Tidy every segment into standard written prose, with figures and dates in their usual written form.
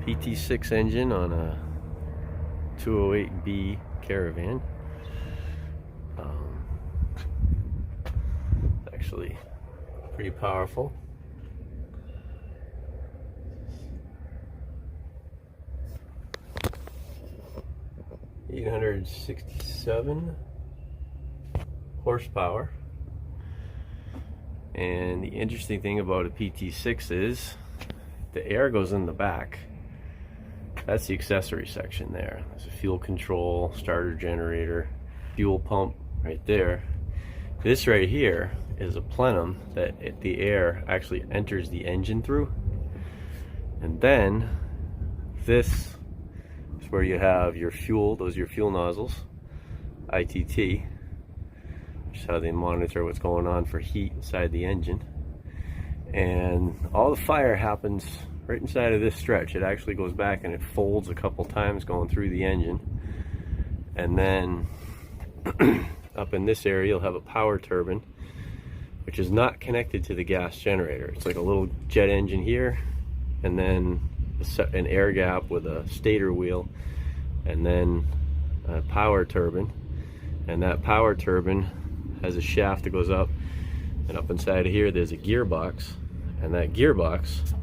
PT6 engine on a 208B Caravan. Actually pretty powerful. $867 horsepower. And the interesting thing about a PT6 is the air goes in the back. That's the accessory section there. There's a fuel control, starter generator, fuel pump right there. This right here is a plenum that the air actually enters the engine through. And then this is where you have your fuel, those are your fuel nozzles, ITT, which is how they monitor what's going on for heat inside the engine. And all the fire happens right inside of this stretch. It actually goes back and it folds a couple times going through the engine. And then up in this area you'll have a power turbine, which is not connected to the gas generator. It's like a little jet engine here, and then an air gap with a stator wheel, and then a power turbine. And that power turbine has a shaft that goes up, and up inside of here there's a gearbox, and that gearbox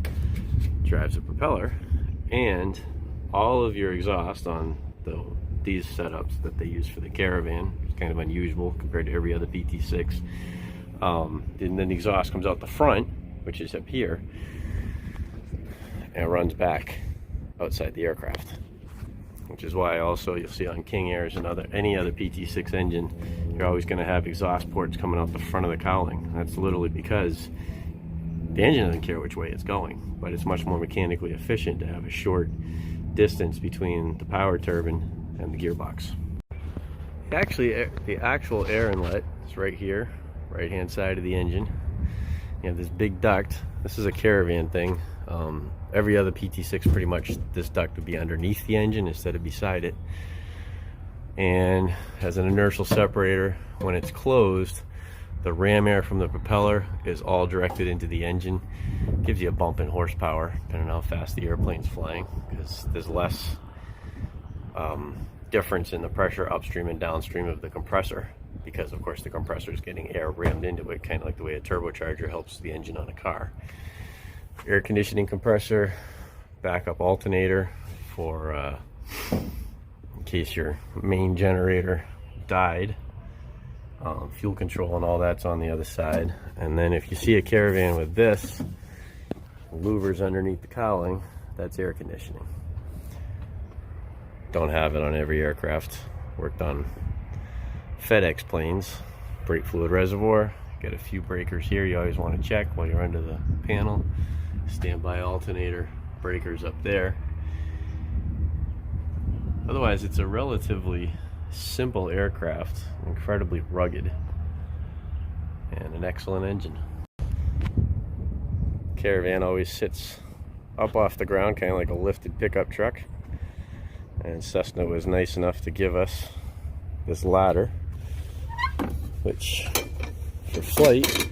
drives a propeller. And all of your exhaust on these setups that they use for the Caravan, it's kind of unusual compared to every other PT6. And then the exhaust comes out the front, which is up here, and runs back outside the aircraft. Which is why also you'll see on King Airs and any other PT6 engine, you're always going to have exhaust ports coming out the front of the cowling. That's literally because the engine doesn't care which way it's going, but it's much more mechanically efficient to have a short distance between the power turbine and the gearbox. Actually, the actual air inlet is right here, right hand side of the engine. You have this big duct. This is a Caravan thing. Every other PT6 pretty much this duct would be underneath the engine instead of beside it, and has an inertial separator. When it's closed, the ram air from the propeller is all directed into the engine. Gives you a bump in horsepower depending on how fast the airplane's flying, because there's less difference in the pressure upstream and downstream of the compressor, because of course the compressor is getting air rammed into it, kind of like the way a turbocharger helps the engine on a car. Air conditioning compressor, backup alternator for in case your main generator died, fuel control and all that's on the other side. And then if you see a Caravan with this, louvers underneath the cowling, that's air conditioning. Don't have it on every aircraft. Worked on FedEx planes. Brake fluid reservoir, got a few breakers here you always want to check while you're under the panel. Standby alternator, breakers up there. Otherwise, it's a relatively simple aircraft, incredibly rugged, and an excellent engine. Caravan always sits up off the ground, kind of like a lifted pickup truck. And Cessna was nice enough to give us this ladder, which for flight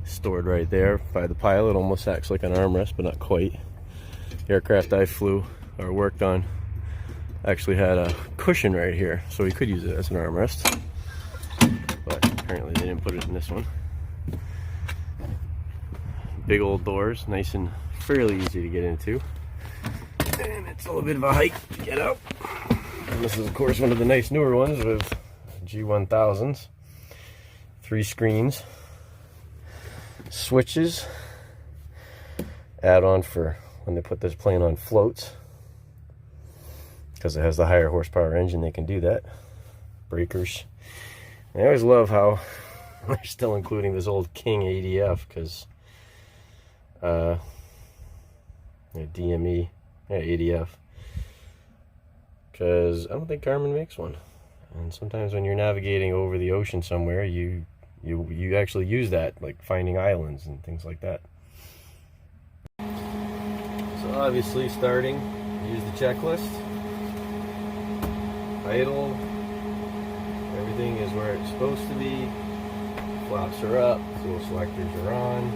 stored right there by the pilot. Almost acts like an armrest, but not quite. The aircraft I flew or worked on actually had a cushion right here, so we could use it as an armrest, but apparently they didn't put it in this one. Big old doors, nice and fairly easy to get into, and it's a little bit of a hike to get up. And this is of course one of the nice newer ones with G1000s. 3 screens, switches, add-on for when they put this plane on floats, because it has the higher horsepower engine, they can do that. Breakers. And I always love how they're still including this old King ADF, because DME, ADF, because I don't think Garmin makes one. And sometimes when you're navigating over the ocean somewhere, you actually use that, like finding islands and things like that. So obviously starting, use the checklist. Idle, everything is where it's supposed to be. Flaps are up, fuel selectors are on,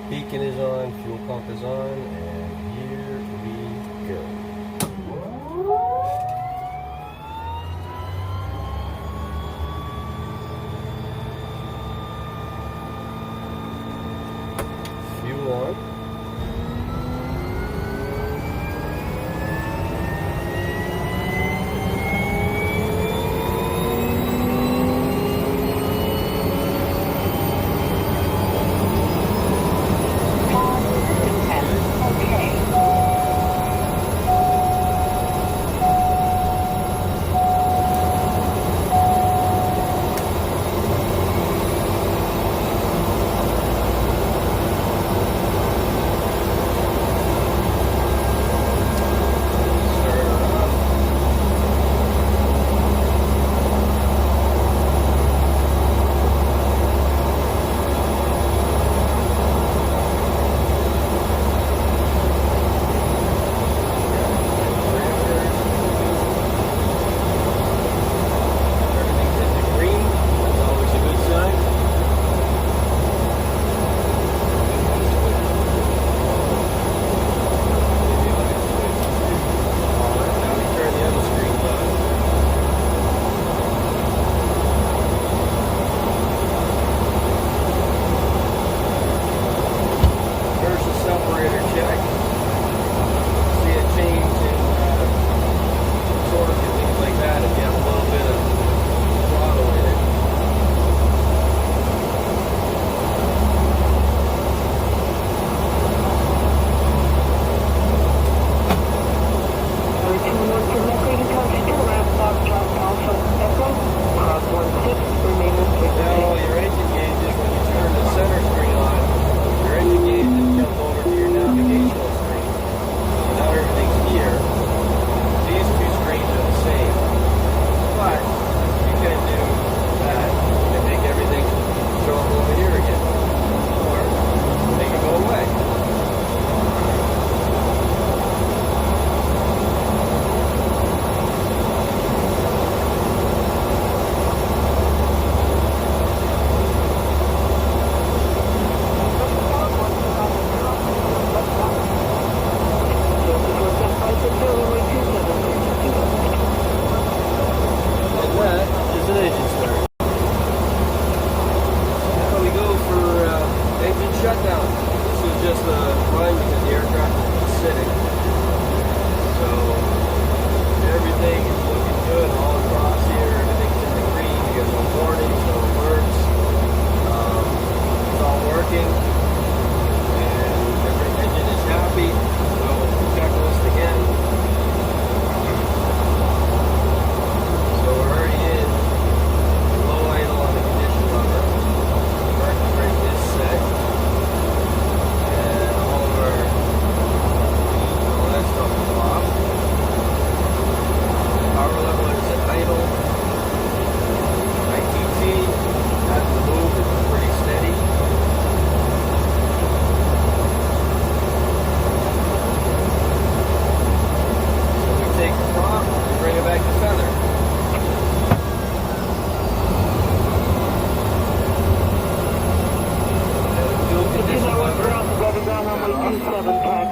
beacon is on, fuel pump is on, and here we go.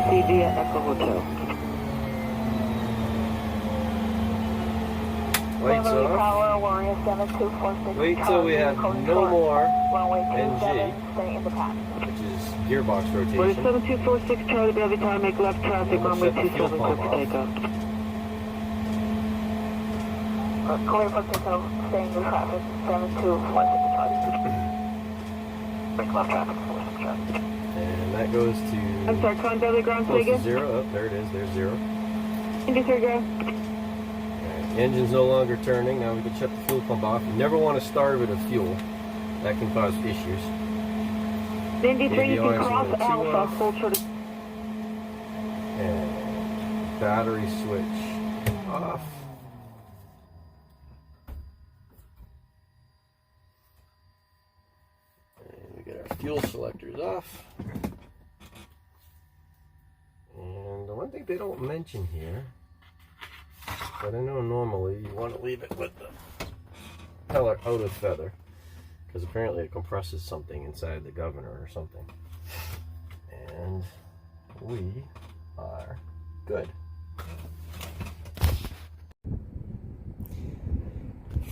taxi via Echo Hotel. Lights off. Wait till we have no more NG, which is gearbox Runway rotation. 7246 Charlie Bravo Tower, make left traffic, runway 27 clear for takeoff. Clear for takeoff, staying in traffic, 7246 Charlie. Make left traffic, 46 Charlie. And that goes to, I'm sorry, Con Belly Ground, close say to again? 0. Oh, there it is, there's 0. Industry ground. Engine's no longer turning. Now we can shut the fuel pump off. You never want to starve it of fuel. That can cause issues. Indy 3, you can cross AVIs Alpha, full short of... And battery switch off. And we get our fuel selectors off. And the one thing they don't mention here, but I know normally you want to leave it with the propeller out of feather, because apparently it compresses something inside the governor or something. And we are good.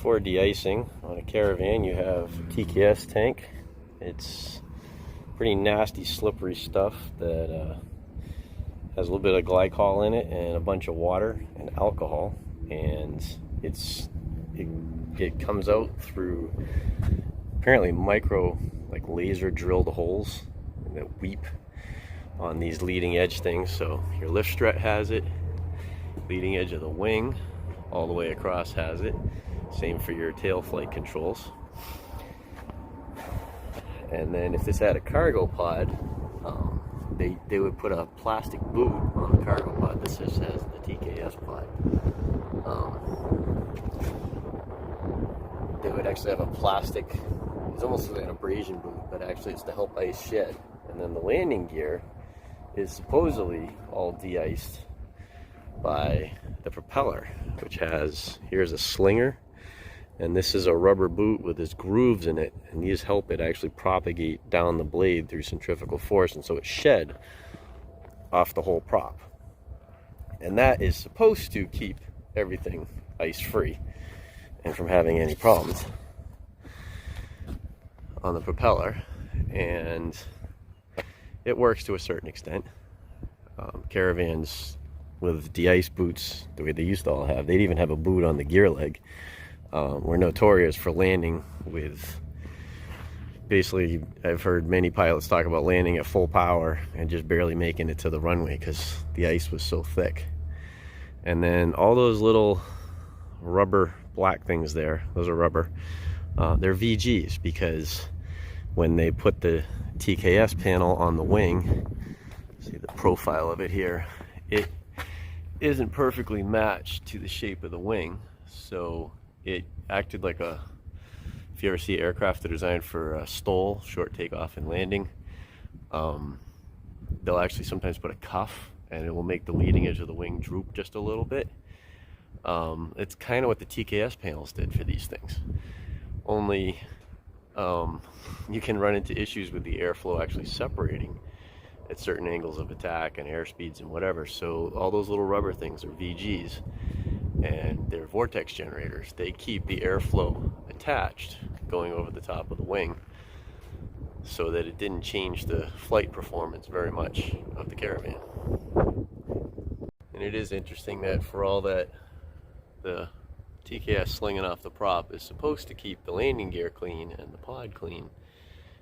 For de-icing on a Caravan, you have TKS tank. It's pretty nasty, slippery stuff that has a little bit of glycol in it and a bunch of water and alcohol, and it comes out through apparently micro, like laser drilled holes that weep on these leading edge things. So your lift strut has it, leading edge of the wing all the way across has it, same for your tail flight controls. And then if this had a cargo pod, they would put a plastic boot on the cargo pod. This just has the TKS pod. They would actually have a plastic, it's almost like an abrasion boot, but actually it's to help ice shed. And then the landing gear is supposedly all de-iced by the propeller, which has, here's a slinger, and this is a rubber boot with its grooves in it, and these help it actually propagate down the blade through centrifugal force, and so it's shed off the whole prop. And that is supposed to keep everything ice free and from having any problems on the propeller. And it works to a certain extent. Caravans with de-ice boots, the way they used to all have, they'd even have a boot on the gear leg. We're notorious for landing with, basically, I've heard many pilots talk about landing at full power and just barely making it to the runway because the ice was so thick. And then all those little rubber black things there, those are rubber, they're VGs, because when they put the TKS panel on the wing, see the profile of it here, it isn't perfectly matched to the shape of the wing, so it acted like a, if you ever see aircraft that are designed for STOL, short takeoff and landing, they'll actually sometimes put a cuff and it will make the leading edge of the wing droop just a little bit. It's kind of what the TKS panels did for these things, only you can run into issues with the airflow actually separating at certain angles of attack and airspeeds and whatever. So all those little rubber things are VGs, and they're vortex generators. They keep the airflow attached going over the top of the wing so that it didn't change the flight performance very much of the Caravan. And it is interesting that for all that the TKS slinging off the prop is supposed to keep the landing gear clean and the pod clean,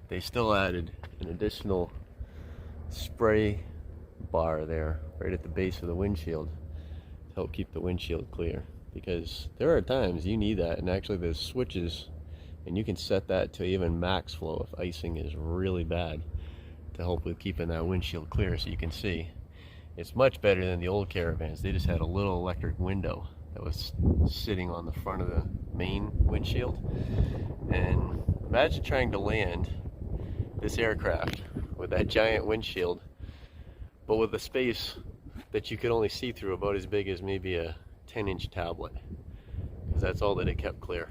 they still added an additional spray bar there right at the base of the windshield to help keep the windshield clear, because there are times you need that. And actually there's switches and you can set that to even max flow if icing is really bad to help with keeping that windshield clear. So you can see it's much better than the old Caravans. They just had a little electric window that was sitting on the front of the main windshield. And imagine trying to land this aircraft with that giant windshield, but with a space that you could only see through about as big as maybe a 10-inch tablet, because that's all that it kept clear.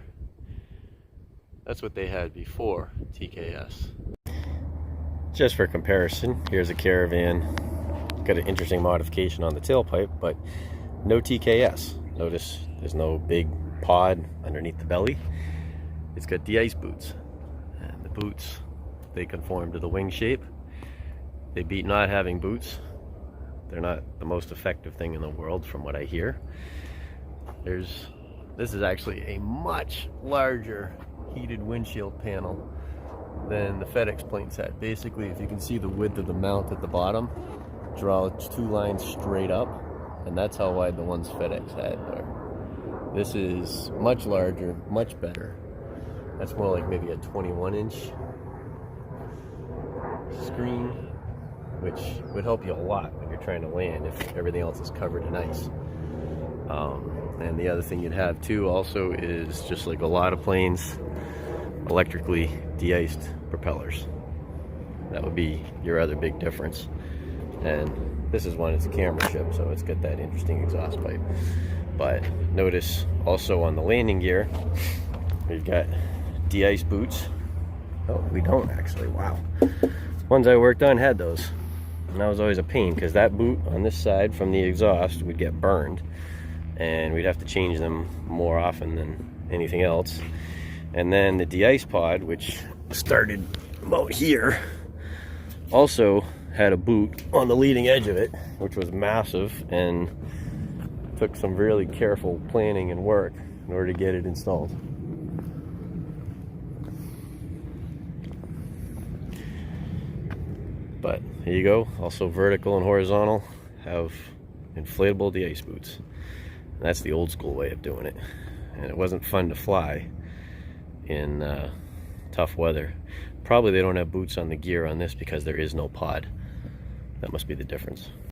That's what they had before TKS. Just for comparison, here's a Caravan got an interesting modification on the tailpipe, but no TKS. Notice there's no big pod underneath the belly. It's got de-ice boots, and the boots, they conform to the wing shape. They beat not having boots. They're not the most effective thing in the world from what I hear. This is actually a much larger heated windshield panel than the FedEx planes had. Basically, if you can see the width of the mount at the bottom, draw 2 lines straight up, and that's how wide the ones FedEx had are. This is much larger, much better. That's more like maybe a 21-inch screen, which would help you a lot when you're trying to land if everything else is covered in ice. And the other thing you'd have too also is, just like a lot of planes, electrically de-iced propellers. That would be your other big difference. And this is one, it's a camera ship, so it's got that interesting exhaust pipe. But notice also on the landing gear, we've got de-ice boots. Oh, we don't actually, wow. Ones I worked on had those. And that was always a pain, because that boot on this side from the exhaust would get burned, and we'd have to change them more often than anything else. And then the de-ice pod, which started about here, also had a boot on the leading edge of it, which was massive and took some really careful planning and work in order to get it installed. But here you go. Also vertical and horizontal have inflatable de-ice boots. And that's the old school way of doing it. And it wasn't fun to fly in tough weather. Probably they don't have boots on the gear on this because there is no pod. That must be the difference.